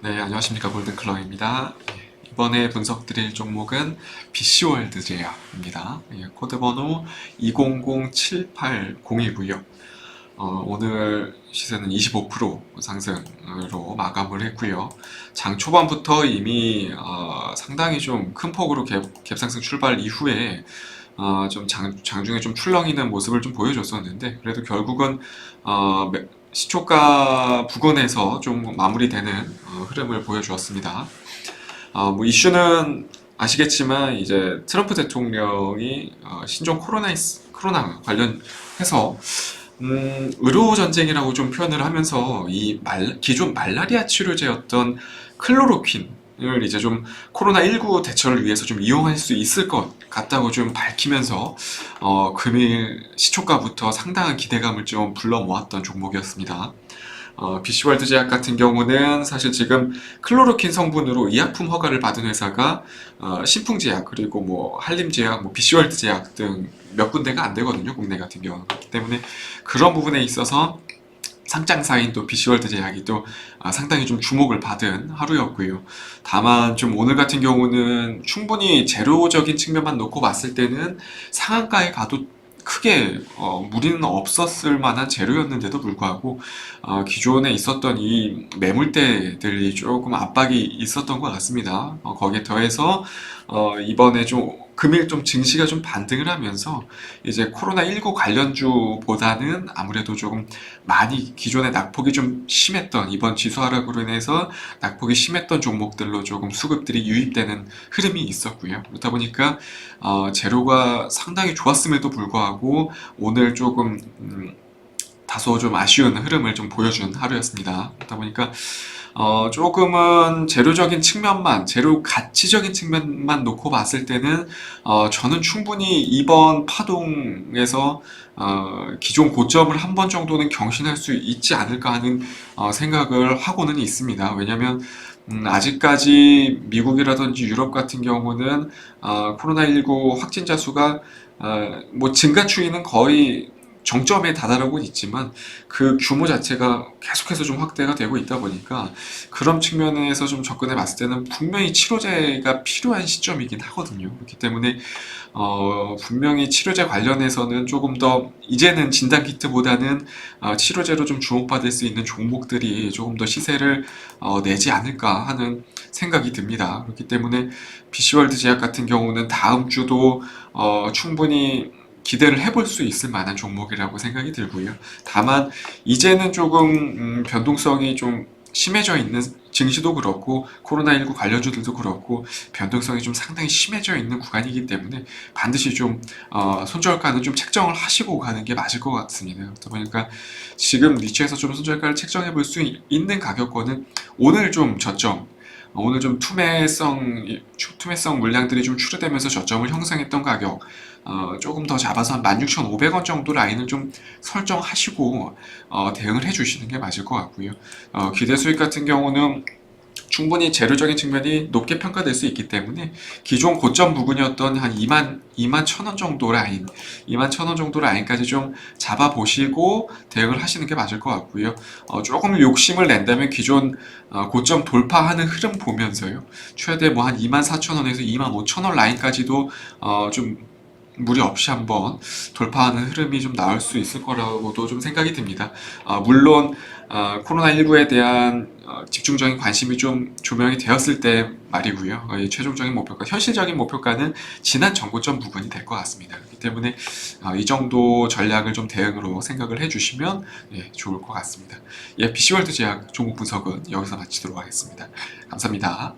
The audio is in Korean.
네, 안녕하십니까. 골든클러입니다. 이번에 분석드릴 종목은 BC월드 제약입니다. 코드 번호 200780이고요. 오늘 시세는 25% 상승으로 마감을 했고요. 장 초반부터 이미 상당히 좀 큰 폭으로 갭상승 출발 이후에 좀 장중에 좀 출렁이는 모습을 좀 보여줬었는데, 그래도 결국은 시초가 부근에서 좀 마무리되는 흐름을 보여주었습니다. 뭐 이슈는 아시겠지만 이제 트럼프 대통령이 신종 코로나 관련해서 의료 전쟁이라고 좀 표현을 하면서 기존 말라리아 치료제였던 클로로퀸을 이제 좀 코로나19 대처를 위해서 좀 이용할 수 있을 것 같다고 좀 밝히면서 금일 시초가부터 상당한 기대감을 좀 불러 모았던 종목이었습니다. BC월드 제약 같은 경우는 사실 지금 클로로킨 성분으로 의약품 허가를 받은 회사가 신풍제약, 그리고 뭐 한림제약, 뭐 BC월드 제약 등 몇 군데가 안 되거든요, 국내 같은 경우는. 그렇기 때문에 그런 부분에 있어서 상장사인 또 BC월드 제약이 또 상당히 좀 주목을 받은 하루였고요. 다만 좀 오늘 같은 경우는 충분히 재료적인 측면만 놓고 봤을 때는 상한가에 가도 크게 무리는 없었을 만한 재료였는데도 불구하고 기존에 있었던 이 매물대들이 조금 압박이 있었던 것 같습니다. 거기에 더해서 이번에 좀 금일 좀 증시가 좀 반등을 하면서 이제 코로나19 관련주보다는 아무래도 조금 많이 기존에 낙폭이 좀 심했던, 이번 지수 하락으로 인해서 낙폭이 심했던 종목들로 조금 수급들이 유입되는 흐름이 있었고요. 그렇다 보니까 재료가 상당히 좋았음에도 불구하고 오늘 조금 다소 좀 아쉬운 흐름을 좀 보여준 하루였습니다. 그렇다 보니까 조금은 재료적인 측면만, 재료 가치적인 측면만 놓고 봤을 때는 저는 충분히 이번 파동에서 기존 고점을 한 번 정도는 경신할 수 있지 않을까 하는 생각을 하고는 있습니다. 왜냐하면 아직까지 미국이라든지 유럽 같은 경우는 코로나19 확진자 수가 뭐 증가 추이는 거의 정점에 다다르고 있지만 그 규모 자체가 계속해서 좀 확대가 되고 있다 보니까 그런 측면에서 좀 접근해 봤을 때는 분명히 치료제가 필요한 시점이긴 하거든요. 그렇기 때문에 분명히 치료제 관련해서는 조금 더 이제는 진단키트보다는 치료제로 좀 주목받을 수 있는 종목들이 조금 더 시세를 내지 않을까 하는 생각이 듭니다. 그렇기 때문에 BC월드 제약 같은 경우는 다음 주도 충분히 기대를 해볼 수 있을 만한 종목이라고 생각이 들고요. 다만 이제는 조금 변동성이 좀 심해져 있는, 증시도 그렇고 코로나19 관련주들도 그렇고 변동성이 좀 상당히 심해져 있는 구간이기 때문에 반드시 좀 손절가는 좀 책정을 하시고 가는 게 맞을 것 같습니다. 그러다 보니까 지금 위치에서 좀 손절가를 책정해 볼 수 있는 가격권은 오늘 좀 저점, 오늘 좀 투매성 물량들이 좀 출회되면서 저점을 형성했던 가격 조금 더 잡아서 한 16,500원 정도 라인을 좀 설정하시고 대응을 해주시는 게 맞을 것 같고요. 기대 수익 같은 경우는 충분히 재료적인 측면이 높게 평가될 수 있기 때문에 기존 고점 부근이었던 한 2만 1,000원 정도 라인, 2만 1,000원 정도 라인까지 좀 잡아보시고 대응을 하시는 게 맞을 것 같고요. 조금 욕심을 낸다면 기존 고점 돌파하는 흐름 보면서요. 최대 뭐 한 2만 4,000원에서 2만 5,000원 라인까지도 좀 무리 없이 한번 돌파하는 흐름이 좀 나올 수 있을 거라고도 좀 생각이 듭니다. 물론 코로나19에 대한 집중적인 관심이 좀 조명이 되었을 때 말이고요. 최종적인 목표가, 현실적인 목표가는 지난 전고점 부근이 될 것 같습니다. 그렇기 때문에 이 정도 전략을 좀 대응으로 생각을 해주시면 좋을 것 같습니다. BC월드 제약 종목 분석은 여기서 마치도록 하겠습니다. 감사합니다.